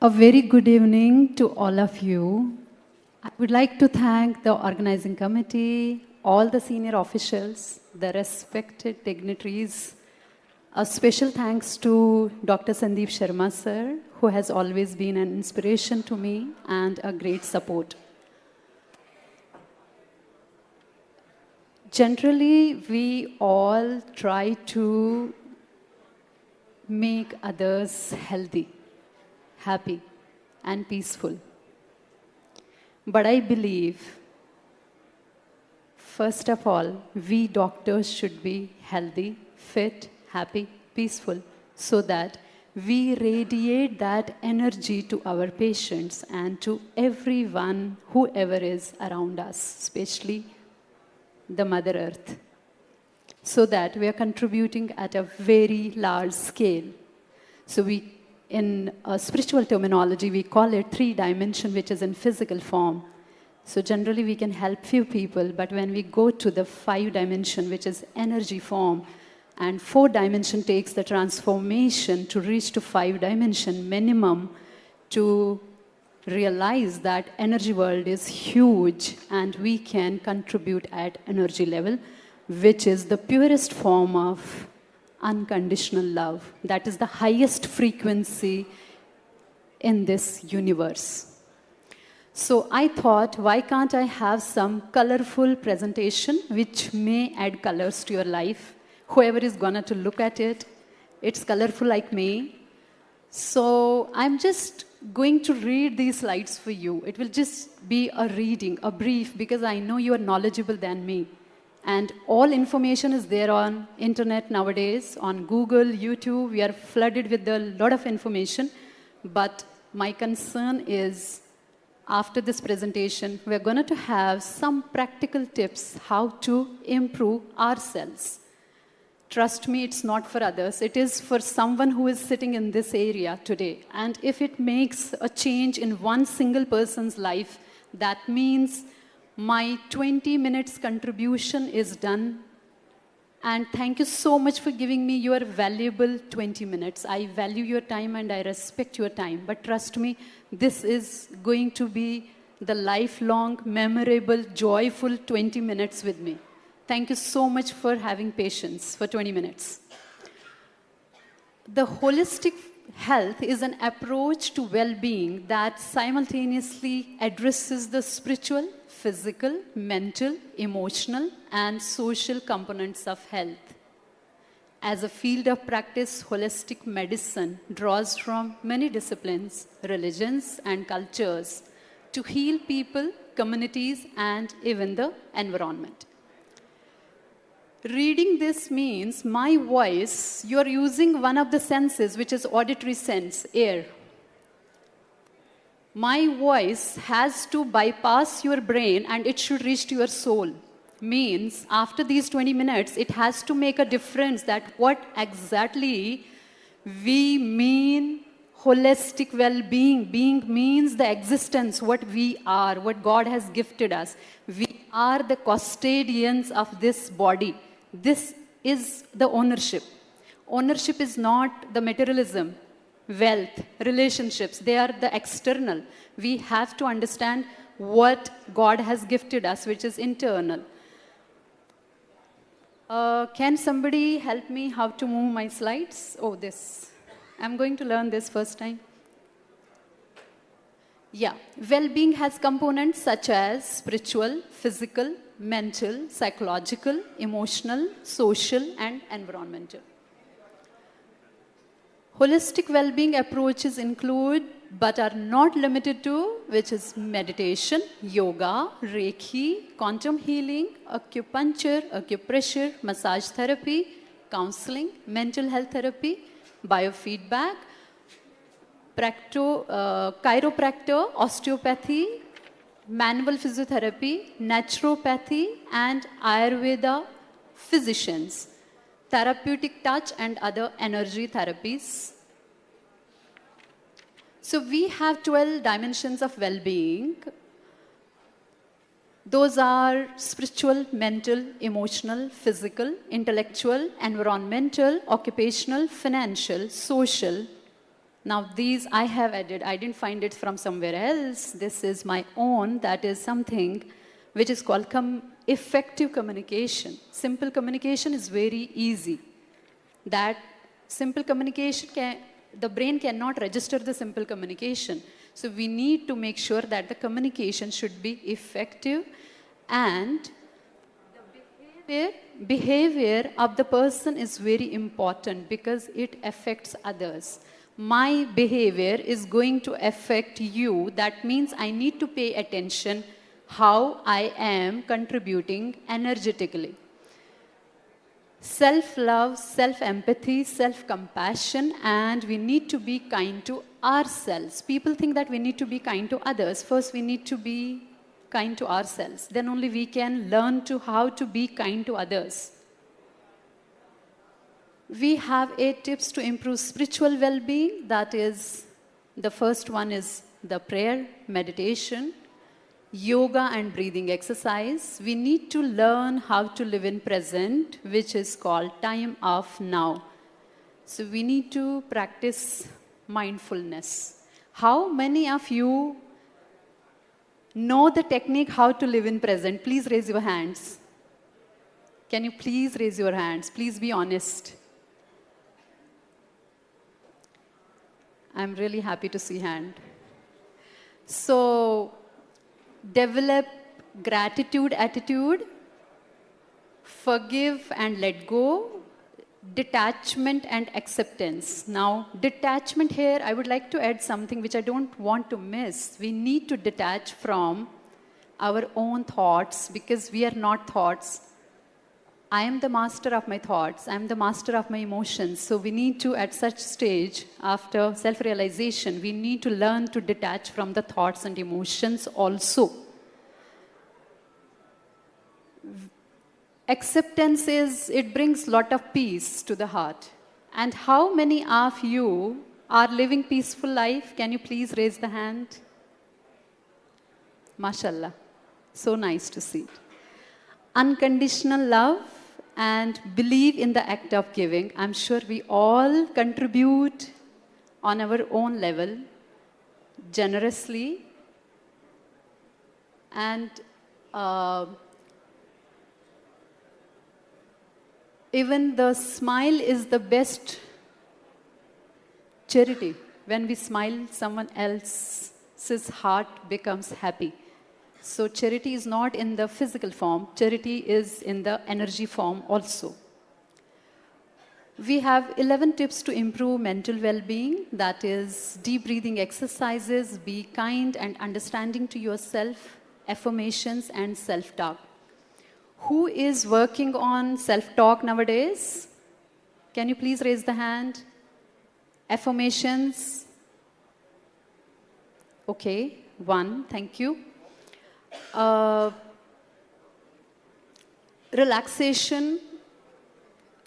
A very good evening to all of you. I would like to thank the organizing committee, all the senior officials, the respected dignitaries. A special thanks to Dr. Sandeep Sharma sir, who has always been an inspiration to me and a great support. Generally, we all try to make others healthy, happy, and peaceful. But I believe, first of all, we doctors should be healthy, fit, happy, peaceful, so that we radiate that energy to our patients and to everyone, whoever is around us, especially the Mother Earth, so that we are contributing at a very large scale. So in spiritual terminology, we call it 3-dimension, which is in physical form. So generally, we can help few people, but when we go to the 5-dimension, which is energy form, and 4-dimension takes the transformation to reach to 5-dimension minimum to realize that energy world is huge and we can contribute at energy level, which is the purest form of unconditional love. That is the highest frequency in this universe. So I thought, why can't I have some colorful presentation which may add colors to your life? Whoever is gonna to look at it, it's colorful like me. So I'm just going to read these slides for you. It will just be a reading, a brief, because I know you are knowledgeable than me. And all information is there on internet nowadays, on Google, YouTube. We are flooded with a lot of information. But my concern is, after this presentation, we're going to have some practical tips how to improve ourselves. Trust me, it's not for others. It is for someone who is sitting in this area today. And if it makes a change in one single person's life, that means my 20 minutes contribution is done. And thank you so much for giving me your valuable 20 minutes. I value your time and I respect your time. But trust me, this is going to be the lifelong, memorable, joyful 20 minutes with me. Thank you so much for having patience for 20 minutes. The holistic health is an approach to well-being that simultaneously addresses the spiritual, physical, mental, emotional, and social components of health. As a field of practice, holistic medicine draws from many disciplines, religions, and cultures to heal people, communities, and even the environment. Reading this means my voice, you are using one of the senses, which is auditory sense, air. My voice has to bypass your brain and it should reach to your soul. Means after these 20 minutes, it has to make a difference that what exactly we mean holistic well-being. Being means the existence, what we are, what God has gifted us. We are the custodians of this body. This is the ownership. Ownership is not the materialism, wealth, relationships. They are the external. We have to understand what God has gifted us, which is internal. Can somebody help me how to move my slides? Oh, this. I'm going to learn this first time. Yeah, well-being has components such as spiritual, physical, mental, psychological, emotional, social, and environmental. Holistic well-being approaches include, but are not limited to, which is meditation, yoga, Reiki, quantum healing, acupuncture, acupressure, massage therapy, counseling, mental health therapy, biofeedback, chiropractor, osteopathy, manual physiotherapy, naturopathy, and Ayurveda physicians, therapeutic touch, and other energy therapies. So we have 12 dimensions of well-being. Those are spiritual, mental, emotional, physical, intellectual, environmental, occupational, financial, social, Now these I have added, I didn't find it from somewhere else. This is my own, that is something which is called effective communication. Simple communication is very easy. That simple communication, the brain cannot register the simple communication. So we need to make sure that the communication should be effective, and the behavior of the person is very important because it affects others. My behavior is going to affect you. That means I need to pay attention how I am contributing energetically. Self-love, self-empathy, self-compassion, and we need to be kind to ourselves. People think that we need to be kind to others. First, we need to be kind to ourselves. Then only we can learn to how to be kind to others. We have 8 tips to improve spiritual well-being. That is, the first one is the prayer, meditation, yoga and breathing exercise. We need to learn how to live in present, which is called time of now. So we need to practice mindfulness. How many of you know the technique how to live in present? Please raise your hands. Can you please raise your hands? Please be honest. I'm really happy to see hand. So develop gratitude attitude, forgive and let go, detachment and acceptance. Now, detachment here, I would like to add something which I don't want to miss. We need to detach from our own thoughts because we are not thoughts. I am the master of my thoughts. I am the master of my emotions. So we need to, at such stage, after self-realization, we need to learn to detach from the thoughts and emotions also. Acceptance is, it brings a lot of peace to the heart. And how many of you are living peaceful life? Can you please raise the hand? MashaAllah. So nice to see. Unconditional love and believe in the act of giving. I'm sure we all contribute on our own level, generously. And even the smile is the best charity. When we smile, someone else's heart becomes happy. So charity is not in the physical form. Charity is in the energy form also. We have 11 tips to improve mental well-being. That is deep breathing exercises, be kind and understanding to yourself, affirmations and self-talk. Who is working on self-talk nowadays? Can you please raise the hand? Affirmations? Okay, 1, thank you. Relaxation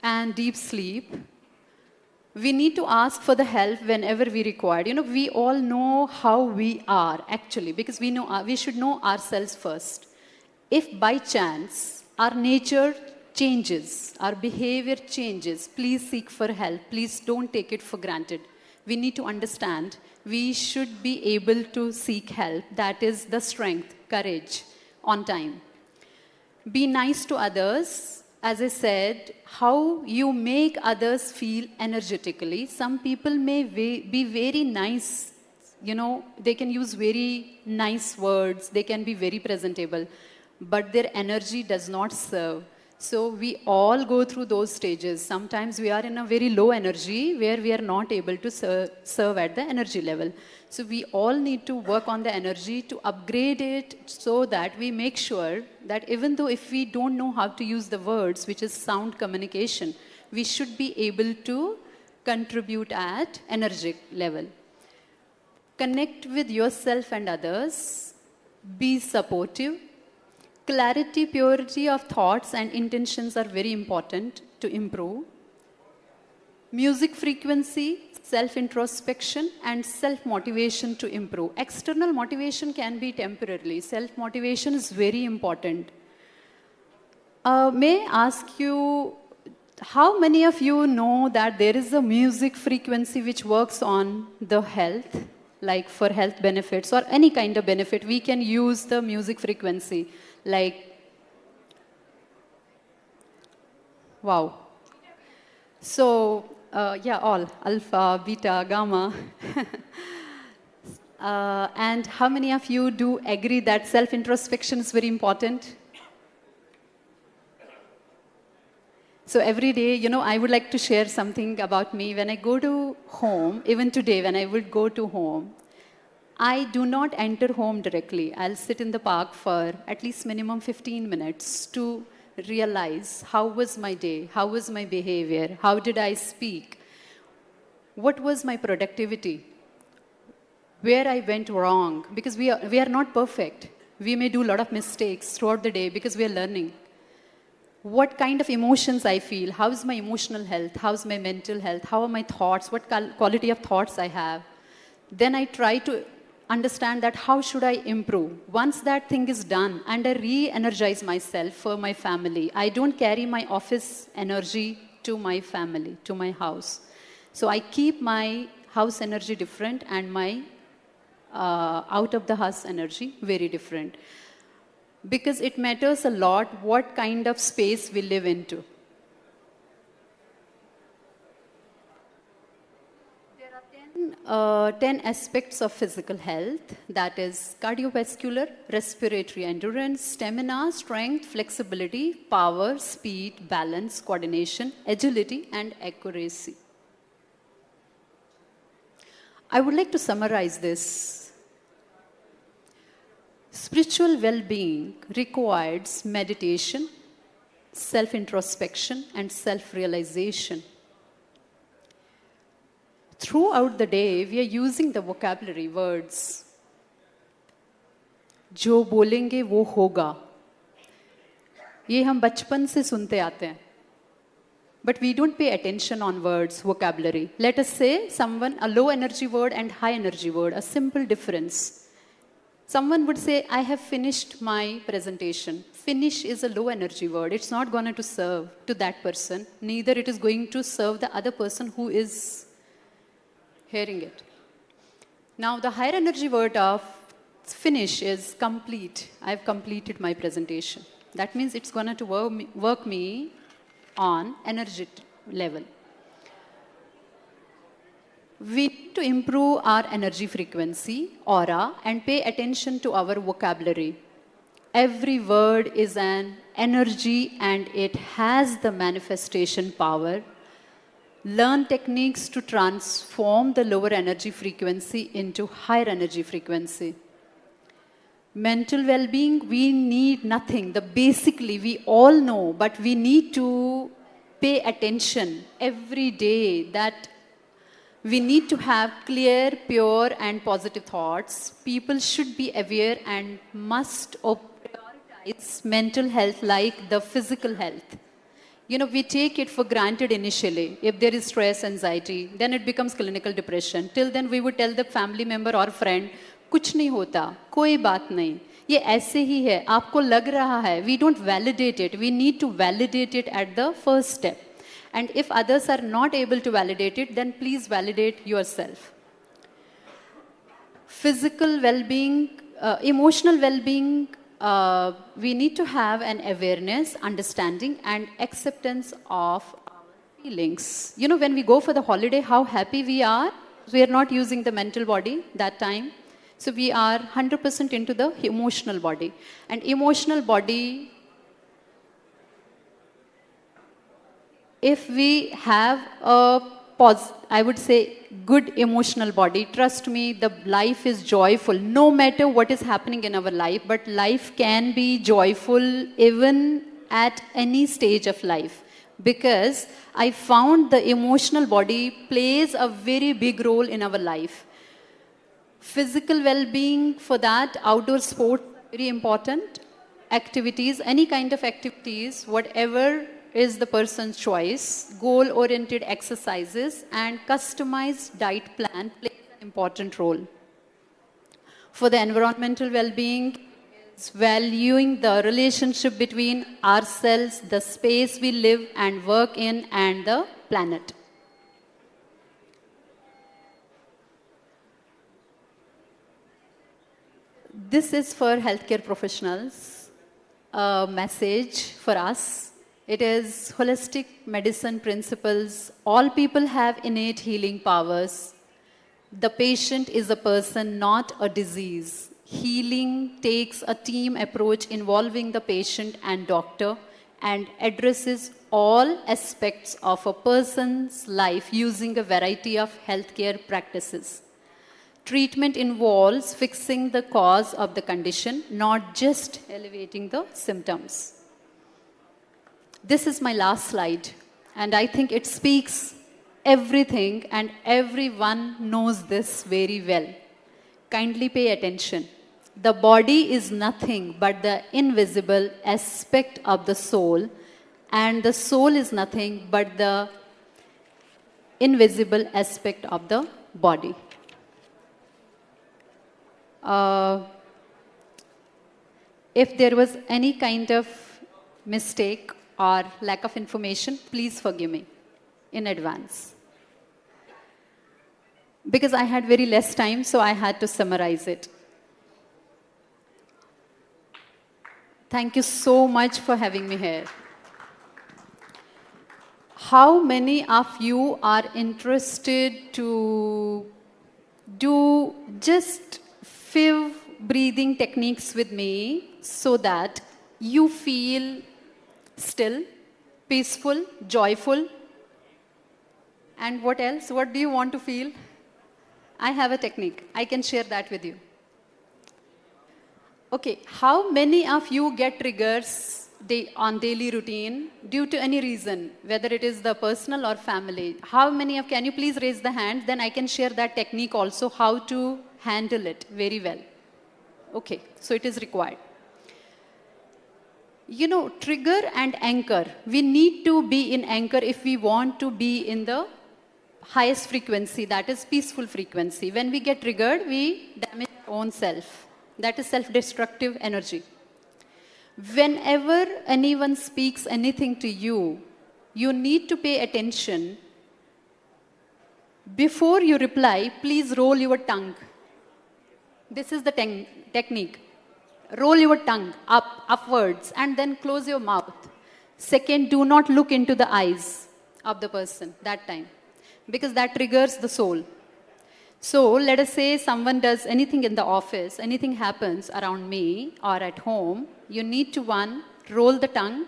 and deep sleep. We need to ask for the help whenever we require. You know, we all know how we are actually, because we know we should know ourselves first. If by chance our nature changes, our behavior changes, please seek for help. Please don't take it for granted. We need to understand we should be able to seek help. That is the strength, courage, on time. Be nice to others. As I said, how you make others feel energetically. Some people may be very nice. You know, they can use very nice words. They can be very presentable. But their energy does not serve. So we all go through those stages. Sometimes we are in a very low energy where we are not able to serve at the energy level. So we all need to work on the energy to upgrade it so that we make sure that even though if we don't know how to use the words, which is sound communication, we should be able to contribute at energetic level. Connect with yourself and others. Be supportive. Clarity, purity of thoughts and intentions are very important to improve. Music frequency, self-introspection and self-motivation to improve. External motivation can be temporarily. Self-motivation is very important. May I ask you, how many of you know that there is a music frequency which works on the health, like for health benefits or any kind of benefit? We can use the music frequency, like, wow. So, yeah, all, alpha, beta, gamma. And how many of you do agree that self-introspection is very important? So every day, you know, I would like to share something about me. When I go to home, even today when I would go to home, I do not enter home directly. I'll sit in the park for at least minimum 15 minutes to realize how was my day, how was my behavior, how did I speak, what was my productivity, where I went wrong, because we are not perfect. We may do a lot of mistakes throughout the day because we are learning. What kind of emotions I feel, how is my emotional health, how is my mental health, how are my thoughts, what quality of thoughts I have. Then I try to understand that how should I improve. Once that thing is done and I re-energize myself for my family, I don't carry my office energy to my family, to my house. So I keep my house energy different and my out of the house energy very different. Because it matters a lot what kind of space we live into. There are 10 aspects of physical health, that is cardiovascular, respiratory endurance, stamina, strength, flexibility, power, speed, balance, coordination, agility, and accuracy. I would like to summarize this. Spiritual well-being requires meditation, self-introspection, and self-realization. Throughout the day, we are using the vocabulary words. जो बोलेंगे वो होगा. ये हम बचपन से सुनते आते हैं. But we don't pay attention on words, vocabulary. Let us say someone, a low energy word and high energy word, a simple difference. Someone would say, I have finished my presentation. Finish is a low energy word. It's not going to serve to that person. Neither it is going to serve the other person who is hearing it. Now, the higher energy word of finish is complete. I've completed my presentation. That means it's going to work me on energy level. We need to improve our energy frequency, aura, and pay attention to our vocabulary. Every word is an energy and it has the manifestation power. Learn techniques to transform the lower energy frequency into higher energy frequency. Mental well-being, we need nothing. Basically, we all know, but we need to pay attention every day that we need to have clear, pure, and positive thoughts. People should be aware and must prioritize mental health like the physical health. You know, we take it for granted initially. If there is stress, anxiety, then it becomes clinical depression. Till then, we would tell the family member or friend, कुछ नहीं होता, कोई बात नहीं, ये ऐसे ही है, आपको लग रहा है. We don't validate it. We need to validate it at the first step. And if others are not able to validate it, then please validate yourself. Physical well-being, emotional well-being, we need to have an awareness, understanding, and acceptance of our feelings. You know, when we go for the holiday, how happy we are. We are not using the mental body that time. So we are 100% into the emotional body. And emotional body, if we have a I would say good emotional body, trust me, the life is joyful no matter what is happening in our life, but life can be joyful even at any stage of life, because I found the emotional body plays a very big role in our life. Physical well-being, for that, outdoor sports are very important. Activities, any kind of activities, whatever is the person's choice, goal-oriented exercises and customized diet plan plays an important role. For the environmental well-being, It's valuing the relationship between ourselves, the space we live and work in, and the planet. This is for healthcare professionals, a message for us. It is holistic medicine principles. All people have innate healing powers. The patient is a person, not a disease. Healing takes a team approach involving the patient and doctor and addresses all aspects of a person's life using a variety of healthcare practices. Treatment involves fixing the cause of the condition, not just alleviating the symptoms. This is my last slide, and I think it speaks everything, and everyone knows this very well. Kindly pay attention. The body is nothing but the invisible aspect of the soul, and the soul is nothing but the invisible aspect of the body. If there was any kind of mistake or lack of information, please forgive me in advance. Because I had very less time, so I had to summarize it. Thank you so much for having me here. How many of you are interested to do just few breathing techniques with me so that you feel still, peaceful, joyful? And what else? What do you want to feel? I have a technique. I can share that with you. Okay, how many of you get triggers on daily routine due to any reason, whether it is the personal or family? How many of, can you please raise the hand? Then I can share that technique also, how to handle it very well. Okay, so it is required. You know, trigger and anchor. We need to be in anchor if we want to be in the highest frequency, that is peaceful frequency. When we get triggered, we damage our own self. That is self-destructive energy. Whenever anyone speaks anything to you, you need to pay attention. Before you reply, please roll your tongue. This is the technique. Roll your tongue upwards, and then close your mouth. Second, do not look into the eyes of the person that time, because that triggers the soul. So let us say someone does anything in the office, anything happens around me or at home, you need to, one, roll the tongue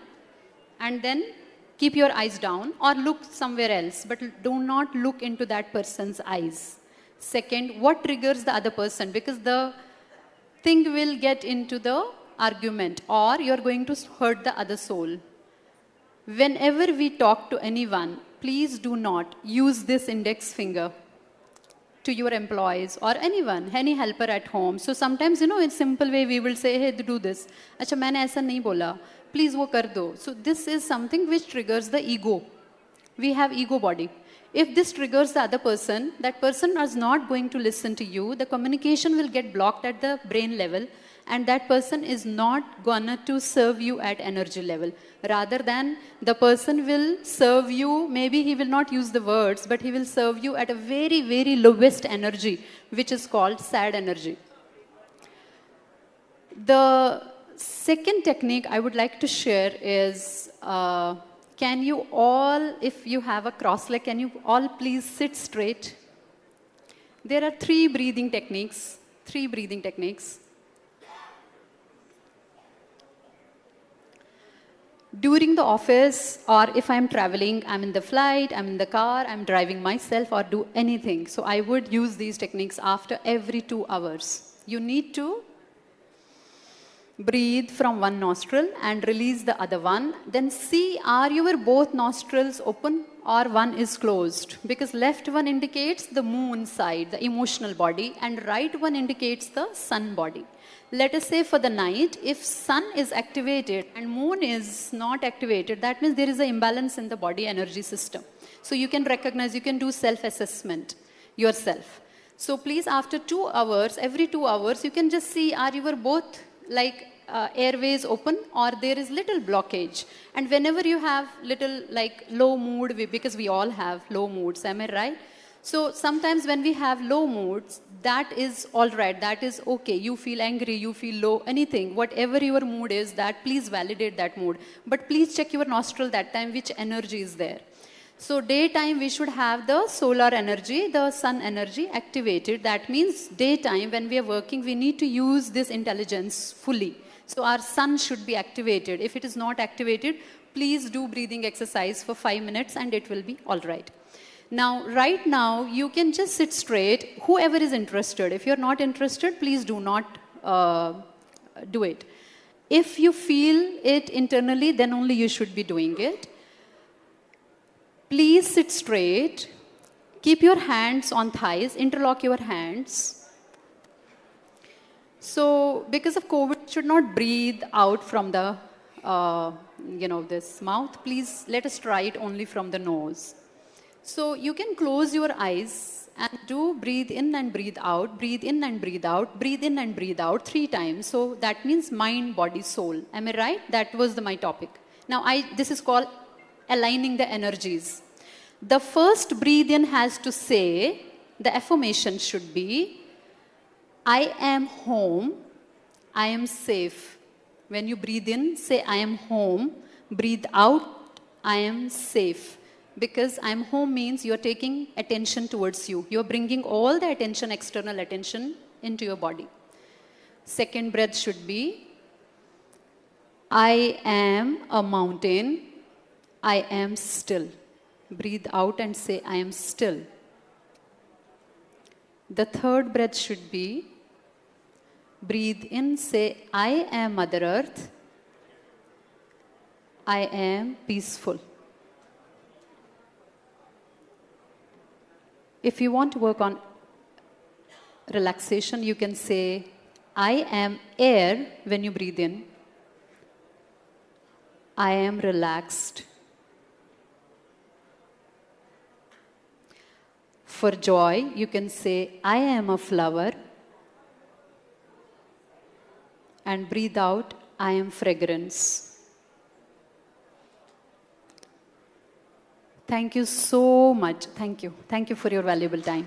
and then keep your eyes down or look somewhere else, but do not look into that person's eyes. Second, what triggers the other person? Because the thing will get into the argument or you're going to hurt the other soul. Whenever we talk to anyone, please do not use this index finger to your employees or anyone, any helper at home. So sometimes, you know, in simple way, we will say, hey, do this. Acha, maine aisa nahi bola. Please wo kar do. So this is something which triggers the ego. We have ego body. If this triggers the other person, that person is not going to listen to you. The communication will get blocked at the brain level, and that person is not gonna to serve you at energy level. Rather than the person will serve you, maybe he will not use the words, but he will serve you at a very, very lowest energy, which is called sad energy. The second technique I would like to share is, can you all, if you have a cross leg, can you all please sit straight? There are three breathing techniques. During the office, or if I'm traveling, I'm in the flight, I'm in the car, I'm driving myself, or do anything. So I would use these techniques after every 2 hours. You need to breathe from one nostril and release the other one. Then see, are your both nostrils open or one is closed? Because left one indicates the moon side, the emotional body, and right one indicates the sun body. Let us say for the night, if sun is activated and moon is not activated, that means there is an imbalance in the body energy system. So you can recognize, you can do self-assessment yourself. So please, after 2 hours, every 2 hours, you can just see, are you both like airways open or there is little blockage. And whenever you have little like low mood, because we all have low moods, am I right? So sometimes when we have low moods, that is all right, that is okay. You feel angry, you feel low, anything, whatever your mood is, that please validate that mood. But please check your nostril that time, which energy is there. So daytime we should have the solar energy, the sun energy activated. That means daytime when we are working, we need to use this intelligence fully. So our sun should be activated. If it is not activated, please do breathing exercise for 5 minutes and it will be all right. Now, right now, you can just sit straight, whoever is interested. If you're not interested, please do not do it. If you feel it internally, then only you should be doing it. Please sit straight. Keep your hands on thighs. Interlock your hands. So, because of COVID, should not breathe out from the, this mouth. Please let us try it only from the nose. So, you can close your eyes and do breathe in and breathe out, breathe in and breathe out, breathe in and breathe out 3 times. So, that means mind, body, soul. Am I right? That was my topic. Now, this is called aligning the energies. The first breathe in has to say, the affirmation should be, I am home, I am safe. When you breathe in, say I am home. Breathe out, I am safe. Because I am home means you are taking attention towards you. You are bringing all the attention, external attention into your body. Second breath should be, I am a mountain, I am still. Breathe out and say, I am still. The third breath should be, breathe in, say, I am Mother Earth, I am peaceful. If you want to work on relaxation, you can say, I am air when you breathe in. I am relaxed. For joy, you can say, I am a flower. And breathe out, I am fragrance. Thank you so much. Thank you. Thank you for your valuable time.